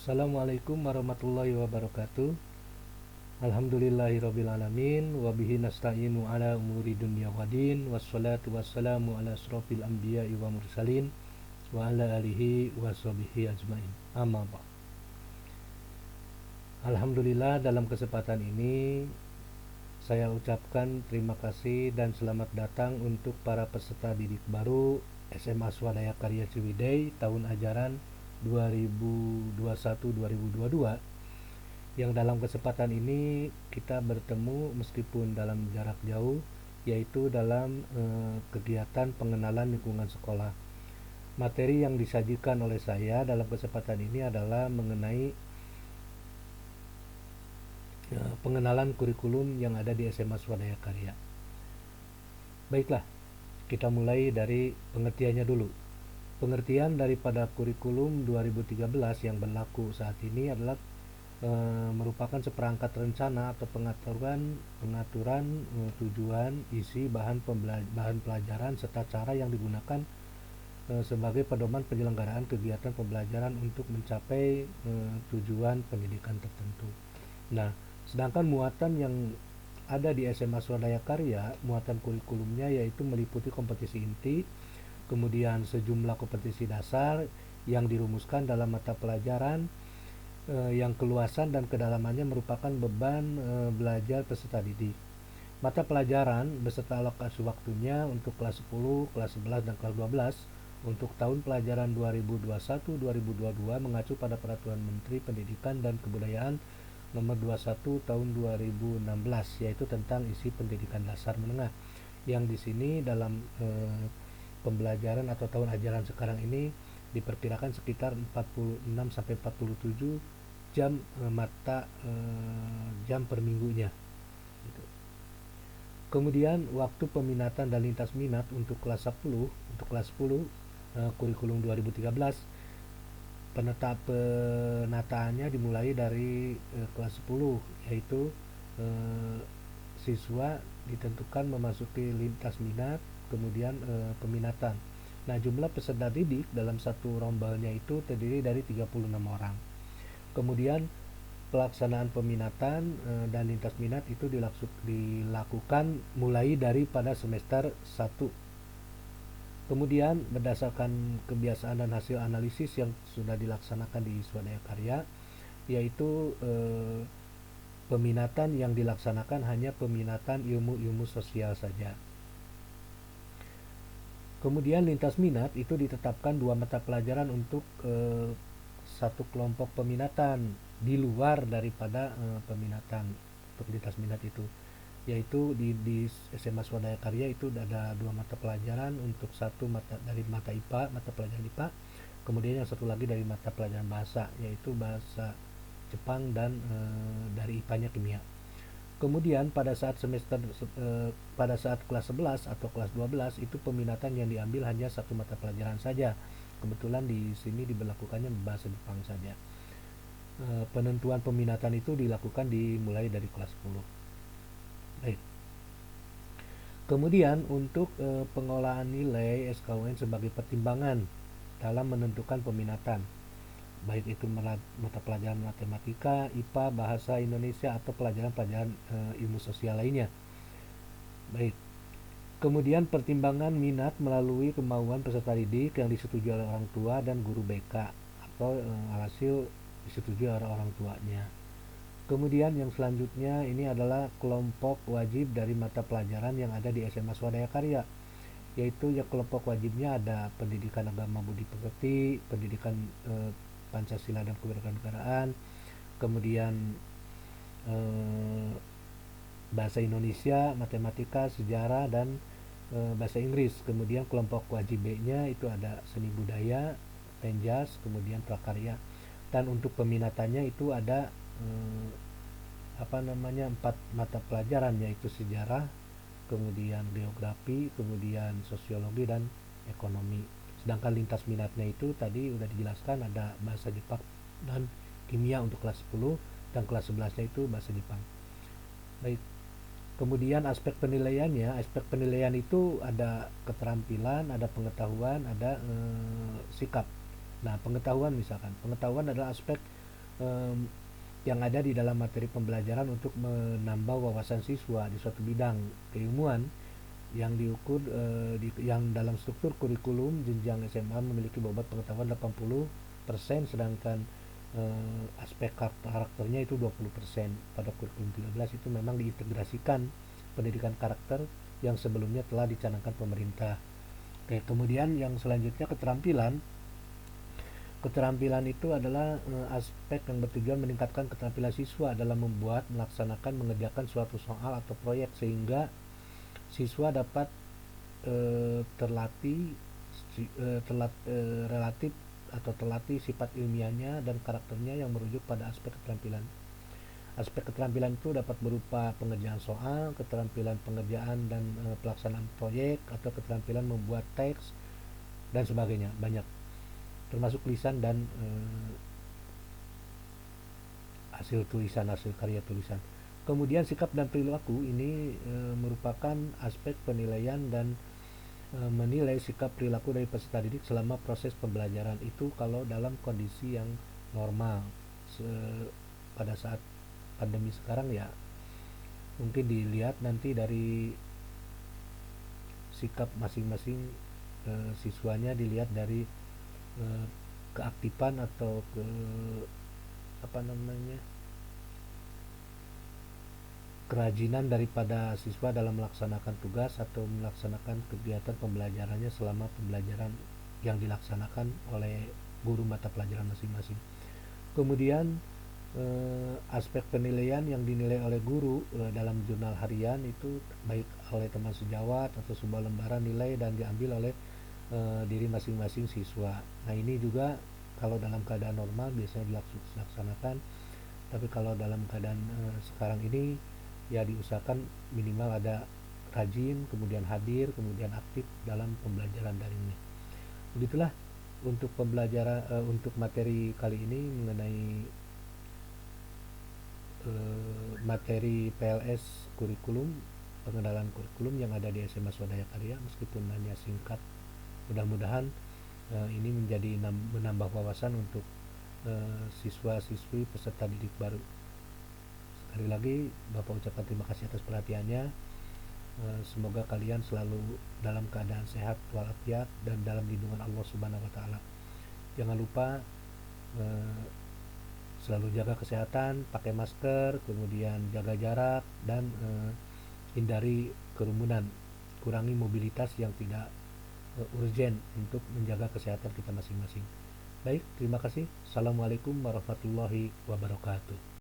Assalamualaikum warahmatullahi wabarakatuh. Alhamdulillahirrabbilalamin. Wabihi nasta'inu ala umuri dunya wadin. Wassalatu wassalamu ala asrofil anbiya'i wa mursalin. Wa ala alihi wa sahbihi ajmain. Amma ba'd. Alhamdulillah, dalam kesempatan ini saya ucapkan terima kasih dan selamat datang untuk para peserta didik baru SMA Swadaya Karya Ciwidey tahun ajaran 2021-2022, yang dalam kesempatan ini kita bertemu meskipun dalam jarak jauh, yaitu dalam kegiatan pengenalan lingkungan sekolah. Materi yang disajikan oleh saya dalam kesempatan ini adalah mengenai pengenalan kurikulum yang ada di SMA Swadaya Karya. Baiklah, kita mulai dari pengertiannya dulu. Pengertian daripada kurikulum 2013 yang berlaku saat ini adalah merupakan seperangkat rencana atau pengaturan tujuan, isi, bahan pelajaran serta cara yang digunakan sebagai pedoman penyelenggaraan kegiatan pembelajaran untuk mencapai tujuan pendidikan tertentu. Nah, sedangkan muatan yang ada di SMA Swadaya Karya, muatan kurikulumnya yaitu meliputi kompetisi inti, kemudian sejumlah kompetisi dasar yang dirumuskan dalam mata pelajaran yang keluasan dan kedalamannya merupakan beban belajar peserta didik. Mata pelajaran beserta alokasi waktunya untuk kelas 10, kelas 11, dan kelas 12 untuk tahun pelajaran 2021-2022 mengacu pada Peraturan Menteri Pendidikan dan Kebudayaan Nomor 21 Tahun 2016, yaitu tentang isi pendidikan dasar menengah, yang di sini dalam pembelajaran atau tahun ajaran sekarang ini diperkirakan sekitar 46 sampai 47 jam jam per minggunya. Kemudian waktu peminatan dan lintas minat untuk kelas 10, kurikulum 2013, penataannya dimulai dari kelas 10, yaitu siswa ditentukan memasuki lintas minat, kemudian peminatan. Nah, jumlah peserta didik dalam satu rombalnya itu terdiri dari 36 orang. Kemudian pelaksanaan peminatan dan lintas minat itu dilakukan mulai dari pada semester 1. Kemudian berdasarkan kebiasaan dan hasil analisis yang sudah dilaksanakan di Swadaya Karya, yaitu peminatan yang dilaksanakan hanya peminatan ilmu-ilmu sosial saja. Kemudian lintas minat itu ditetapkan 2 mata pelajaran untuk satu kelompok peminatan di luar daripada peminatan untuk lintas minat itu, yaitu di SMA Swadaya Karya itu ada 2 mata pelajaran untuk satu dari mata IPA, mata pelajaran IPA, kemudian yang satu lagi dari mata pelajaran bahasa, yaitu bahasa Jepang, dan dari IPA-nya kimia. Kemudian pada saat kelas 11 atau kelas 12 itu peminatan yang diambil hanya satu mata pelajaran saja. Kebetulan di sini diberlakukannya bahasa Jepang saja. Penentuan peminatan itu dilakukan dimulai dari kelas 10. Baik. Kemudian untuk pengolahan nilai SKUN sebagai pertimbangan dalam menentukan peminatan, baik itu mata pelajaran matematika, IPA, bahasa Indonesia, atau pelajaran-pelajaran ilmu sosial lainnya. Baik. Kemudian pertimbangan minat melalui kemauan peserta didik yang disetujui oleh orang tua dan guru BK, atau alhasil disetujui oleh orang tuanya. Kemudian yang selanjutnya ini adalah kelompok wajib dari mata pelajaran yang ada di SMA Swadaya Karya, yaitu ya kelompok wajibnya ada pendidikan agama budi pekerti, pendidikan Pancasila dan kewarganegaraan, kemudian bahasa Indonesia, matematika, sejarah, dan bahasa Inggris. Kemudian kelompok wajib B-nya itu ada seni budaya, penjas, kemudian prakarya. Dan untuk peminatannya itu ada 4 mata pelajaran, yaitu sejarah, kemudian geografi, kemudian sosiologi, dan ekonomi. Sedangkan lintas minatnya itu tadi udah dijelaskan, ada bahasa Jepang dan kimia untuk kelas 10, dan kelas 11-nya itu bahasa Jepang. Baik. Kemudian aspek penilaian itu ada keterampilan, ada pengetahuan, ada sikap. Nah, pengetahuan adalah aspek em, yang ada di dalam materi pembelajaran untuk menambah wawasan siswa di suatu bidang keilmuan yang diukur yang dalam struktur kurikulum jenjang SMA memiliki bobot pengetahuan 80%, sedangkan aspek karakternya itu 20%. Pada kurikulum 13 itu memang diintegrasikan pendidikan karakter yang sebelumnya telah dicanangkan pemerintah. Oke, kemudian yang selanjutnya keterampilan. Keterampilan itu adalah aspek yang bertujuan meningkatkan keterampilan siswa dalam membuat, melaksanakan, mengerjakan suatu soal atau proyek sehingga siswa dapat terlatih relatif atau terlatih sifat ilmiahnya dan karakternya yang merujuk pada aspek keterampilan. Aspek keterampilan itu dapat berupa pengerjaan soal, keterampilan pengerjaan dan pelaksanaan proyek, atau keterampilan membuat teks dan sebagainya, banyak, termasuk lisan dan hasil karya tulisan. Kemudian sikap dan perilaku ini merupakan aspek penilaian dan menilai sikap perilaku dari peserta didik selama proses pembelajaran itu kalau dalam kondisi yang normal. Pada saat pandemi sekarang ya mungkin dilihat nanti dari sikap masing-masing siswanya, dilihat dari keaktifan atau apa namanya kerajinan daripada siswa dalam melaksanakan tugas atau melaksanakan kegiatan pembelajarannya selama pembelajaran yang dilaksanakan oleh guru mata pelajaran masing-masing. Kemudian aspek penilaian yang dinilai oleh guru dalam jurnal harian itu baik oleh teman sejawat atau sebuah lembaran nilai dan diambil oleh diri masing-masing siswa. Nah ini juga kalau dalam keadaan normal biasanya dilaksanakan, tapi kalau dalam keadaan sekarang ini ya diusahakan minimal ada rajin, kemudian hadir, kemudian aktif dalam pembelajaran daringnya. Begitulah untuk pembelajaran untuk materi kali ini mengenai materi PLS kurikulum, pengenalan kurikulum yang ada di SMA Swadaya Karya, meskipun hanya singkat. Mudah-mudahan ini menjadi menambah wawasan untuk siswa-siswi peserta didik baru. Sekali lagi Bapak ucapkan terima kasih atas perhatiannya. Semoga kalian selalu dalam keadaan sehat walafiat dan dalam lindungan Allah Subhanahu wa taala. Jangan lupa selalu jaga kesehatan, pakai masker, kemudian jaga jarak dan hindari kerumunan. Kurangi mobilitas yang tidak urgen untuk menjaga kesehatan kita masing-masing. Baik, terima kasih. Assalamualaikum warahmatullahi wabarakatuh.